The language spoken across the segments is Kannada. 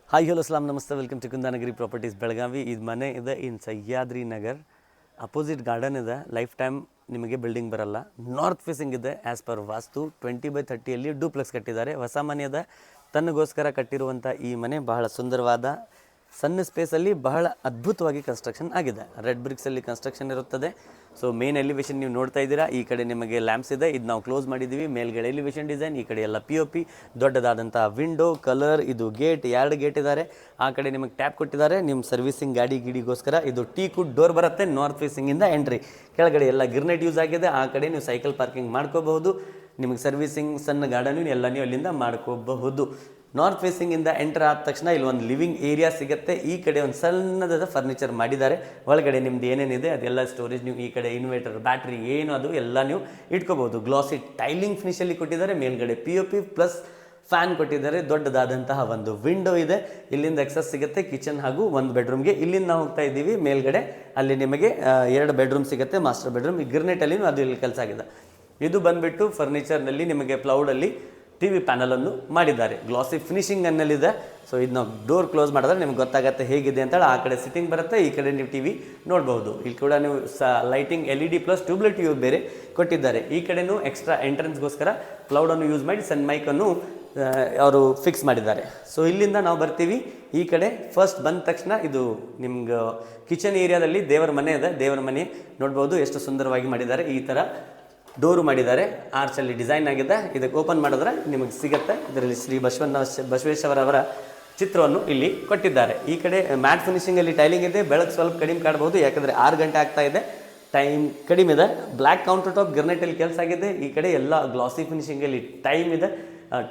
ಹಾಯ್ ಹಲೋ ಸಲಾಮ್ ನಮಸ್ತೆ, ವೆಲ್ಕಮ್ ಟು ಕುಂದಾನಗಿರಿ ಪ್ರಾಪರ್ಟೀಸ್ ಬೆಳಗಾವಿ. ಇದು ಮನೆ ಇದೆ ಇನ್ ಸಹ್ಯಾದ್ರಿ ನಗರ್, ಅಪೋಸಿಟ್ ಗಾರ್ಡನ್ ಇದೆ. ಲೈಫ್ ಟೈಮ್ ನಿಮಗೆ ಬಿಲ್ಡಿಂಗ್ ಬರಲ್ಲ. ನಾರ್ತ್ ಫೇಸಿಂಗ್ ಇದೆ. ಆ್ಯಸ್ ಪರ್ ವಾಸ್ತು 20/30 ಡೂಪ್ಲೆಕ್ಸ್ ಕಟ್ಟಿದ್ದಾರೆ. ಹೊಸ ಮನೆ ಇದೆ, ತನ್ನಗೋಸ್ಕರ ಕಟ್ಟಿರುವಂಥ ಈ ಮನೆ ಬಹಳ ಸುಂದರವಾದ ಸಣ್ಣ ಸ್ಪೇಸಲ್ಲಿ ಬಹಳ ಅದ್ಭುತವಾಗಿ ಕನ್ಸ್ಟ್ರಕ್ಷನ್ ಆಗಿದೆ. ರೆಡ್ ಬ್ರಿಕ್ಸಲ್ಲಿ ಕನ್ಸ್ಟ್ರಕ್ಷನ್ ಇರುತ್ತದೆ. ಸೊ ಮೇನ್ ಎಲಿವೇಷನ್ ನೀವು ನೋಡ್ತಾ ಇದ್ದೀರಾ. ಈ ಕಡೆ ನಿಮಗೆ ಲ್ಯಾಂಪ್ಸ್ ಇದೆ, ಇದು ನಾವು ಕ್ಲೋಸ್ ಮಾಡಿದ್ದೀವಿ. ಮೇಲ್ಗಡೆ ಎಲಿವೇಷನ್ ಡಿಸೈನ್, ಈ ಕಡೆ ಎಲ್ಲ POP, ದೊಡ್ಡದಾದಂಥ ವಿಂಡೋ ಕಲರ್. ಇದು ಗೇಟ್, 2 ಗೇಟ್ ಇದ್ದಾರೆ. ಆ ಕಡೆ ನಿಮಗೆ ಟ್ಯಾಪ್ ಕೊಟ್ಟಿದ್ದಾರೆ ನಿಮ್ಮ ಸರ್ವಿಸಿಂಗ್ ಗಿಡಿಗೋಸ್ಕರ. ಇದು ಟೀಕುಡ್ ಡೋರ್ ಬರುತ್ತೆ. ನಾರ್ತ್ ಫೇಸಿಂಗಿಂದ ಎಂಟ್ರಿ. ಕೆಳಗಡೆ ಎಲ್ಲ ಗಿರ್ನೆಟ್ ಯೂಸ್ ಆಗಿದೆ. ಆ ಕಡೆ ನೀವು ಸೈಕಲ್ ಪಾರ್ಕಿಂಗ್ ಮಾಡ್ಕೋಬಹುದು. ನಿಮಗೆ ಸರ್ವಿಸಿಂಗ್ ಸಣ್ಣ ಗಾರ್ಡನ್ ಎಲ್ಲ ನೀವು ಅಲ್ಲಿಂದ ಮಾಡ್ಕೋಬಹುದು. ನಾರ್ತ್ ಫೇಸಿಂಗಿಂದ ಎಂಟರ್ ಆದ ತಕ್ಷಣ ಇಲ್ಲಿ ಒಂದು ಲಿವಿಂಗ್ ಏರಿಯಾ ಸಿಗುತ್ತೆ. ಈ ಕಡೆ ಒಂದು ಸಣ್ಣದಾದ ಫರ್ನಿಚರ್ ಮಾಡಿದ್ದಾರೆ. ಒಳಗಡೆ ನಿಮ್ದು ಏನೇನಿದೆ ಅದೆಲ್ಲ ಸ್ಟೋರೇಜ್, ನೀವು ಈ ಕಡೆ ಇನ್ವರ್ಟರ್, ಬ್ಯಾಟ್ರಿ ಏನು ಅದು ಎಲ್ಲ ನೀವು ಇಟ್ಕೋಬಹುದು. ಗ್ಲಾಸಿ ಟೈಲಿಂಗ್ ಫಿನಿಷಲ್ಲಿ ಕೊಟ್ಟಿದ್ದಾರೆ. ಮೇಲ್ಗಡೆ POP ಪ್ಲಸ್ ಫ್ಯಾನ್ ಕೊಟ್ಟಿದ್ದಾರೆ. ದೊಡ್ಡದಾದಂತಹ ಒಂದು ವಿಂಡೋ ಇದೆ. ಇಲ್ಲಿಂದ ಎಕ್ಸಸ್ ಸಿಗುತ್ತೆ ಕಿಚನ್ ಹಾಗೂ ಒಂದು ಬೆಡ್ರೂಮ್ಗೆ. ಇಲ್ಲಿಂದ ನಾವು ಹೋಗ್ತಾ ಇದ್ದೀವಿ ಮೇಲ್ಗಡೆ. ಅಲ್ಲಿ ನಿಮಗೆ 2 ಬೆಡ್ರೂಮ್ ಸಿಗುತ್ತೆ, ಮಾಸ್ಟರ್ ಬೆಡ್ರೂಮ್. ಈ ಗಿರ್ನೆಟಲ್ಲಿ ಅದು ಇಲ್ಲಿ ಕೆಲಸ ಆಗಿದೆ. ಇದು ಬಂದುಬಿಟ್ಟು ಫರ್ನಿಚರ್ನಲ್ಲಿ ನಿಮಗೆ ಪ್ಲೌಡಲ್ಲಿ TV ಪ್ಯಾನಲನ್ನು ಮಾಡಿದ್ದಾರೆ. ಗ್ಲಾಸಿ ಫಿನಿಶಿಂಗ್ ಅನ್ನಲ್ಲಿದೆ. ಸೊ ಇದು ನಾವು ಡೋರ್ ಕ್ಲೋಸ್ ಮಾಡಿದ್ರೆ ನಿಮ್ಗೆ ಗೊತ್ತಾಗುತ್ತೆ ಹೇಗಿದೆ ಅಂತೇಳಿ. ಆ ಕಡೆ ಸಿಟ್ಟಿಂಗ್ ಬರುತ್ತೆ, ಈ ಕಡೆ ನೀವು TV ನೋಡ್ಬೋದು. ಇಲ್ಲಿ ಕೂಡ ನೀವು ಲೈಟಿಂಗ್ LED ಪ್ಲಸ್ ಟ್ಯೂಬ್ಲೈಟ್ ಬೇರೆ ಕೊಟ್ಟಿದ್ದಾರೆ. ಈ ಕಡೆನೂ ಎಕ್ಸ್ಟ್ರಾ ಎಂಟ್ರೆನ್ಸ್ಗೋಸ್ಕರ ಕ್ಲೌಡನ್ನು ಯೂಸ್ ಮಾಡಿ ಸನ್ ಮೈಕನ್ನು ಅವರು ಫಿಕ್ಸ್ ಮಾಡಿದ್ದಾರೆ. ಸೊ ಇಲ್ಲಿಂದ ನಾವು ಬರ್ತೀವಿ ಈ ಕಡೆ. ಫಸ್ಟ್ ಬಂದ ತಕ್ಷಣ ಇದು ನಿಮ್ಗೆ ಕಿಚನ್ ಏರಿಯಾದಲ್ಲಿ ದೇವರ ಮನೆ ಇದೆ. ದೇವರ ಮನೆ ನೋಡ್ಬೋದು ಎಷ್ಟು ಸುಂದರವಾಗಿ ಮಾಡಿದ್ದಾರೆ. ಈ ಥರ ಡೋರು ಮಾಡಿದ್ದಾರೆ. ಆರ್ಚಲ್ಲಿ ಡಿಸೈನ್ ಆಗಿದೆ. ಇದಕ್ಕೆ ಓಪನ್ ಮಾಡಿದ್ರೆ ನಿಮಗೆ ಸಿಗುತ್ತೆ. ಇದರಲ್ಲಿ ಶ್ರೀ ಬಸವೇಶ್ವರವರ ಚಿತ್ರವನ್ನು ಇಲ್ಲಿ ಕೊಟ್ಟಿದ್ದಾರೆ. ಈ ಕಡೆ ಮ್ಯಾಟ್ ಫಿನಿಶಿಂಗಲ್ಲಿ ಟೈಲಿಂಗ್ ಇದೆ. ಬೆಳಕು ಸ್ವಲ್ಪ ಕಡಿಮೆ ಕಾಣಬಹುದು, ಯಾಕಂದರೆ 6 ಗಂಟೆ ಆಗ್ತಾ ಇದೆ, ಟೈಮ್ ಕಡಿಮೆ ಇದೆ. ಬ್ಲ್ಯಾಕ್ ಕೌಂಟರ್ ಟಾಪ್ ಗಿರ್ನೆಟಲ್ಲಿ ಕೆಲಸ ಆಗಿದೆ. ಈ ಕಡೆ ಎಲ್ಲ ಗ್ಲಾಸಿ ಫಿನಿಶಿಂಗಲ್ಲಿ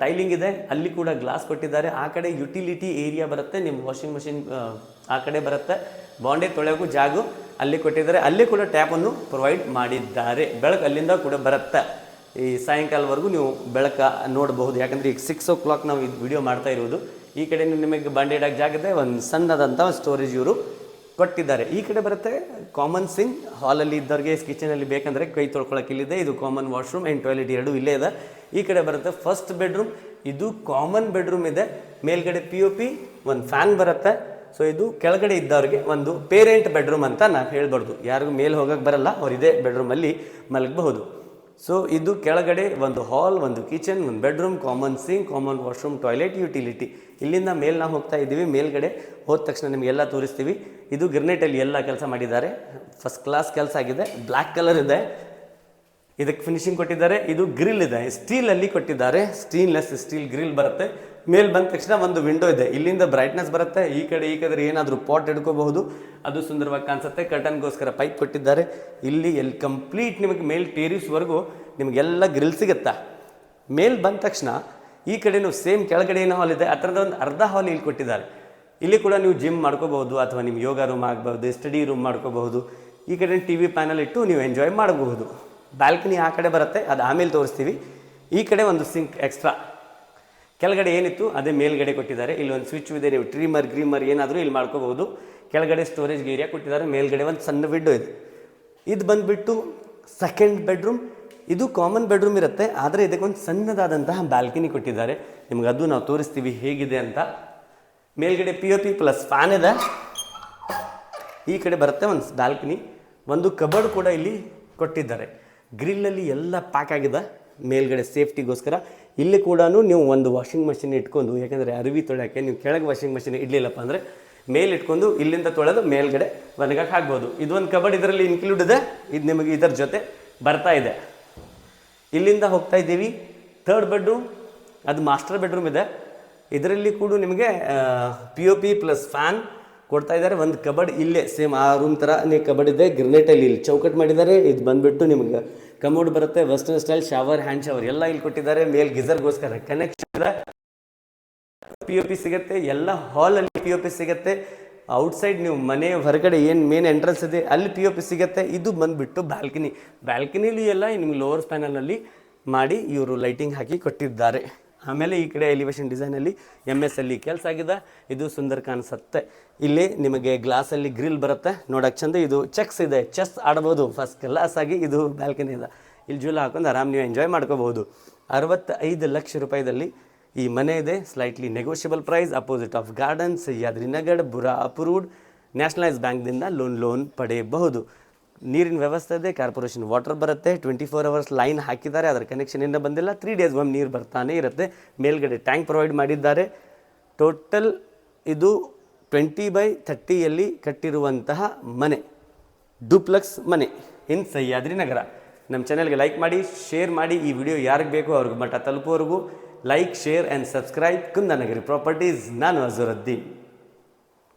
ಟೈಲಿಂಗ್ ಇದೆ. ಅಲ್ಲಿ ಕೂಡ ಗ್ಲಾಸ್ ಕೊಟ್ಟಿದ್ದಾರೆ. ಆ ಕಡೆ ಯುಟಿಲಿಟಿ ಏರಿಯಾ ಬರುತ್ತೆ. ನಿಮ್ಮ ವಾಷಿಂಗ್ ಮಷಿನ್ ಆ ಕಡೆ ಬರುತ್ತೆ. ಬಾಂಡೆ ತೊಳೆಯೋಕ್ಕೂ ಜಾಗ ಅಲ್ಲಿ ಕೊಟ್ಟಿದ್ದಾರೆ. ಅಲ್ಲಿ ಕೂಡ ಟ್ಯಾಪನ್ನು ಪ್ರೊವೈಡ್ ಮಾಡಿದ್ದಾರೆ. ಬೆಳಕು ಅಲ್ಲಿಂದ ಕೂಡ ಬರುತ್ತೆ. ಈ ಸಾಯಂಕಾಲವರೆಗೂ ನೀವು ಬೆಳಕು ನೋಡಬಹುದು, ಯಾಕಂದರೆ ಈಗ 6 o'clock ನಾವು ಇದು ವಿಡಿಯೋ ಮಾಡ್ತಾ ಇರೋದು. ಈ ಕಡೆ ನಿಮಗೆ ಬಾಂಡೆ ಇಡೋಕ್ಕೆ ಜಾಗ ಇದೆ. ಒಂದು ಸಣ್ಣದಂಥ ಸ್ಟೋರೇಜ್ ಇವರು ಕೊಟ್ಟಿದ್ದಾರೆ. ಈ ಕಡೆ ಬರುತ್ತೆ ಕಾಮನ್ ಸಿಂಕ್. ಹಾಲಲ್ಲಿ ಇದ್ದವ್ರಿಗೆ ಕಿಚನಲ್ಲಿ ಬೇಕಂದರೆ ಕೈ ತೊಳ್ಕೊಳಕ್ಕೆ ಇಲ್ಲಿದೆ. ಇದು ಕಾಮನ್ ವಾಶ್ರೂಮ್ ಆ್ಯಂಡ್ ಟಾಯ್ಲೆಟ್ 2 ಇಲ್ಲೇ ಇದೆ. ಈ ಕಡೆ ಬರುತ್ತೆ ಫಸ್ಟ್ ಬೆಡ್ರೂಮ್. ಇದು ಕಾಮನ್ ಬೆಡ್ರೂಮ್ ಇದೆ. ಮೇಲ್ಗಡೆ POP, ಒಂದು ಫ್ಯಾನ್ ಬರುತ್ತೆ. ಸೊ ಇದು ಕೆಳಗಡೆ ಇದ್ದವ್ರಿಗೆ ಒಂದು ಪೇರೆಂಟ್ ಬೆಡ್ರೂಮ್ ಅಂತ ನಾವು ಹೇಳ್ಬಾರ್ದು. ಯಾರಿಗೂ ಮೇಲೆ ಹೋಗೋಕ್ಕೆ ಬರಲ್ಲ, ಅವ್ರು ಇದೇ ಬೆಡ್ರೂಮಲ್ಲಿ ಮಲಗಬಹುದು. ಸೊ ಇದು ಕೆಳಗಡೆ ಒಂದು ಹಾಲ್, ಒಂದು ಕಿಚನ್, ಒಂದು bedroom, common sink, common washroom, toilet, utility. ಇಲ್ಲಿಂದ ಮೇಲೆ ನಾವು ಹೋಗ್ತಾ ಇದ್ದೀವಿ. ಮೇಲ್ಗಡೆ ಹೋದ ತಕ್ಷಣ ನಿಮಗೆಲ್ಲ ತೋರಿಸ್ತೀವಿ. ಇದು ಗಿರ್ನೆಟಲ್ಲಿ ಎಲ್ಲ ಕೆಲಸ ಮಾಡಿದ್ದಾರೆ. ಫಸ್ಟ್ ಕ್ಲಾಸ್ ಕೆಲಸ ಆಗಿದೆ. ಬ್ಲ್ಯಾಕ್ ಕಲರ್ ಇದೆ. ಇದಕ್ಕೆ ಫಿನಿಶಿಂಗ್ ಕೊಟ್ಟಿದ್ದಾರೆ. ಇದು ಗ್ರಿಲ್ ಇದೆ, ಸ್ಟೀಲಲ್ಲಿ ಕೊಟ್ಟಿದ್ದಾರೆ. ಸ್ಟೇನ್ಲೆಸ್ ಸ್ಟೀಲ್ ಗ್ರಿಲ್ ಬರುತ್ತೆ. ಮೇಲೆ ಬಂದ ತಕ್ಷಣ ಒಂದು ವಿಂಡೋ ಇದೆ. ಇಲ್ಲಿಂದ ಬ್ರೈಟ್ನೆಸ್ ಬರುತ್ತೆ. ಈ ಕಡೆ ಏನಾದರೂ ಪಾಟ್ ಹಿಡ್ಕೋಬಹುದು, ಅದು ಸುಂದರವಾಗಿ ಕಾಣಿಸುತ್ತೆ. ಕರ್ಟನ್ಗೋಸ್ಕರ ಪೈಪ್ ಕೊಟ್ಟಿದ್ದಾರೆ. ಇಲ್ಲಿ ಕಂಪ್ಲೀಟ್ ನಿಮಗೆ ಮೇಲ್ ಟೇರಿಸ್ವರೆಗೂ ನಿಮಗೆಲ್ಲ ಗ್ರಿಲ್ ಸಿಗುತ್ತಾ. ಮೇಲ್ ಬಂದ ತಕ್ಷಣ ಈ ಕಡೆನೂ ಸೇಮ್ ಕೆಳಗಡೆ ಏನೋ ಹಾಲ್ ಇದೆ, ಆ ಥರದ ಒಂದು ಅರ್ಧ ಹಾಲ್ ಇಲ್ಲಿ ಕೊಟ್ಟಿದ್ದಾರೆ. ಇಲ್ಲಿ ಕೂಡ ನೀವು ಜಿಮ್ ಮಾಡ್ಕೋಬಹುದು, ಅಥವಾ ನಿಮ್ಮ ಯೋಗ ರೂಮ್ ಆಗ್ಬೋದು, ಸ್ಟಡಿ ರೂಮ್ ಮಾಡ್ಕೋಬಹುದು. ಈ ಕಡೆ TV ಪ್ಯಾನಲ್ ಇಟ್ಟು ನೀವು ಎಂಜಾಯ್ ಮಾಡಬಹುದು. ಬ್ಯಾಲ್ಕನಿ ಆ ಕಡೆ ಬರುತ್ತೆ, ಅದು ಆಮೇಲೆ ತೋರಿಸ್ತೀವಿ. ಈ ಕಡೆ ಒಂದು ಸಿಂಕ್ ಎಕ್ಸ್ಟ್ರಾ. ಕೆಳಗಡೆ ಏನಿತ್ತು ಅದೇ ಮೇಲ್ಗಡೆ ಕೊಟ್ಟಿದ್ದಾರೆ. ಇಲ್ಲಿ ಒಂದು ಸ್ವಿಚ್ ಇದೆ. ನೀವು ಗ್ರೀಮರ್ ಏನಾದರೂ ಇಲ್ಲಿ ಮಾಡ್ಕೋಬಹುದು. ಕೆಳಗಡೆ ಸ್ಟೋರೇಜ್ ಏರಿಯಾ ಕೊಟ್ಟಿದ್ದಾರೆ. ಮೇಲ್ಗಡೆ ಒಂದು ಸಣ್ಣ ವಿಂಡೋ ಇದೆ. ಇದು ಬಂದುಬಿಟ್ಟು ಸೆಕೆಂಡ್ ಬೆಡ್ರೂಮ್. ಇದು ಕಾಮನ್ ಬೆಡ್ರೂಮ್ ಇರುತ್ತೆ, ಆದರೆ ಇದಕ್ಕೊಂದು ಸಣ್ಣದಾದಂತಹ ಬ್ಯಾಲ್ಕನಿ ಕೊಟ್ಟಿದ್ದಾರೆ. ನಿಮ್ಗೆ ಅದು ನಾವು ತೋರಿಸ್ತೀವಿ ಹೇಗಿದೆ ಅಂತ. ಮೇಲ್ಗಡೆ POP ಪ್ಲಸ್ ಫ್ಯಾನ್ ಇದೆ. ಈ ಕಡೆ ಬರುತ್ತೆ ಒಂದು ಬ್ಯಾಲ್ಕನಿ. ಒಂದು ಕಬರ್ಡ್ ಕೂಡ ಇಲ್ಲಿ ಕೊಟ್ಟಿದ್ದಾರೆ. ಗ್ರಿಲ್ಲಲ್ಲಿ ಎಲ್ಲ ಪ್ಯಾಕ್ ಆಗಿದೆ ಮೇಲ್ಗಡೆ ಸೇಫ್ಟಿಗೋಸ್ಕರ. ಇಲ್ಲಿ ಕೂಡ ನೀವು ಒಂದು ವಾಷಿಂಗ್ ಮಷಿನ್ ಇಟ್ಕೊಂಡು, ಯಾಕೆಂದರೆ ಅರಿವಿ ತೊಳೆಯೋಕ್ಕೆ ನೀವು ಕೆಳಗೆ ವಾಷಿಂಗ್ ಮಷಿನ್ ಇಡಲಿಲ್ಲಪ್ಪ ಅಂದರೆ ಮೇಲೆ ಇಟ್ಕೊಂಡು ಇಲ್ಲಿಂದ ತೊಳೆದು ಮೇಲ್ಗಡೆ ಒಣಗಕ್ಕೆ ಹಾಕ್ಬೋದು. ಇದೊಂದು ಕಬರ್ಡ್ ಇದರಲ್ಲಿ ಇನ್ಕ್ಲೂಡ್ ಇದೆ. ಇದು ನಿಮಗೆ ಇದರ ಜೊತೆ ಬರ್ತಾ ಇದೆ. ಇಲ್ಲಿಂದ ಹೋಗ್ತಾ ಇದ್ದೀವಿ ಥರ್ಡ್ ಬೆಡ್ರೂಮ್. ಅದು ಮಾಸ್ಟರ್ ಬೆಡ್ರೂಮ್ ಇದೆ. ಇದರಲ್ಲಿ ಕೂಡ ನಿಮಗೆ POP ಪ್ಲಸ್ ಫ್ಯಾನ್ ಕೊಡ್ತಾ ಇದ್ದಾರೆ. ಒಂದು ಕಬರ್ಡ್ ಇಲ್ಲೇ ಸೇಮ್ ಆ ರೂಮ್ ಥರ ಕಬರ್ಡ್ ಇದೆ. ಗ್ರಿನೇಟಲ್ಲಿ ಇಲ್ಲಿ ಚೌಕಟ್ ಮಾಡಿದ್ದಾರೆ. ಇದು ಬಂದುಬಿಟ್ಟು ನಿಮಗೆ ಕಮೋಡ್ ಬರುತ್ತೆ. Western style shower, hand shower ಎಲ್ಲ ಇಲ್ಲಿ ಕೊಟ್ಟಿದ್ದಾರೆ. ಮೇಲ್ ಗಿಸರ್ಗೋಸ್ಕರ ಕನೆಕ್ಷನ್ ಇದೆ. POP ಸಿಗುತ್ತೆ. ಎಲ್ಲ ಹಾಲಲ್ಲಿ POP ಸಿಗುತ್ತೆ. ಔಟ್ಸೈಡ್ ನೀವು ಮನೆ ಹೊರಗಡೆ ಏನು ಮೇನ್ ಎಂಟ್ರೆನ್ಸ್ ಇದೆ ಅಲ್ಲಿ POP ಸಿಗುತ್ತೆ. ಇದು ಬಂದುಬಿಟ್ಟು ಬ್ಯಾಲ್ಕನಿಲಿ ಎಲ್ಲ ನಿಮ್ಗೆ ಲೋವರ್ ಸ್ಪ್ಯಾನಲ್ನಲ್ಲಿ ಮಾಡಿ ಇವರು ಲೈಟಿಂಗ್ ಹಾಕಿ ಕೊಟ್ಟಿದ್ದಾರೆ. ಆಮೇಲೆ ಈ ಕಡೆ ಎಲಿವೇಷನ್ ಡಿಸೈನಲ್ಲಿ MS ಅಲ್ಲಿ ಕೆಲಸ ಆಗಿದೆ. ಇದು ಸುಂದರ ಕಾಣಿಸುತ್ತೆ. ಇಲ್ಲಿ ನಿಮಗೆ ಗ್ಲಾಸಲ್ಲಿ ಗ್ರಿಲ್ ಬರುತ್ತೆ, ನೋಡೋಕ್ಕೆ ಚಂದ. ಇದು ಚೆಕ್ಸ್ ಇದೆ, ಚೆಸ್ ಆಡ್ಬೋದು ಫಸ್ಟ್ ಕ್ಲಾಸ್ ಆಗಿ. ಇದು ಬ್ಯಾಲ್ಕನಿ ಇದೆ. ಇಲ್ಲಿ ಜೂಲ ಹಾಕೊಂಡು ಆರಾಮ್ ನೀವು ಎಂಜಾಯ್ ಮಾಡ್ಕೋಬಹುದು. 65 ಲಕ್ಷ ರೂಪಾಯಿದಲ್ಲಿ ಈ ಮನೆ ಇದೆ slightly negotiable price, opposite of garden, Sahyadri Nagar, Burapur road. Nationalise ಬ್ಯಾಂಕ್ದಿಂದ ಲೋನ್ ಪಡೆಯಬಹುದು. ನೀರಿನ ವ್ಯವಸ್ಥೆ ಇದೆ, ಕಾರ್ಪೊರೇಷನ್ ವಾಟರ್ ಬರುತ್ತೆ, 24 ಅವರ್ಸ್ ಲೈನ್ ಹಾಕಿದ್ದಾರೆ, ಅದರ ಕನೆಕ್ಷನ್ ಇನ್ನೂ ಬಂದಿಲ್ಲ. 3 ಡೇಸ್ ಒಮ್ಮೆ ನೀರು ಬರ್ತಾನೆ ಇರುತ್ತೆ. ಮೇಲ್ಗಡೆ ಟ್ಯಾಂಕ್ ಪ್ರೊವೈಡ್ ಮಾಡಿದ್ದಾರೆ. ಟೋಟಲ್ ಇದು 20/30ಯಲ್ಲಿ ಕಟ್ಟಿರುವಂತಹ ಮನೆ, ಡೂಪ್ಲೆಕ್ಸ್ ಮನೆ ಇನ್ ಸಹ್ಯಾದ್ರಿ ನಗರ. ನಮ್ಮ ಚಾನೆಲ್ಗೆ ಲೈಕ್ ಮಾಡಿ, ಶೇರ್ ಮಾಡಿ. ಈ ವಿಡಿಯೋ ಯಾರಿಗೆ ಬೇಕೋ ಅವ್ರಿಗೆ ಮಟ್ಟ ತಲುಪೋವರೆಗೂ like, share and subscribe. Kundanagari properties. ನಾನು ಅಜರುದ್ದೀನ್.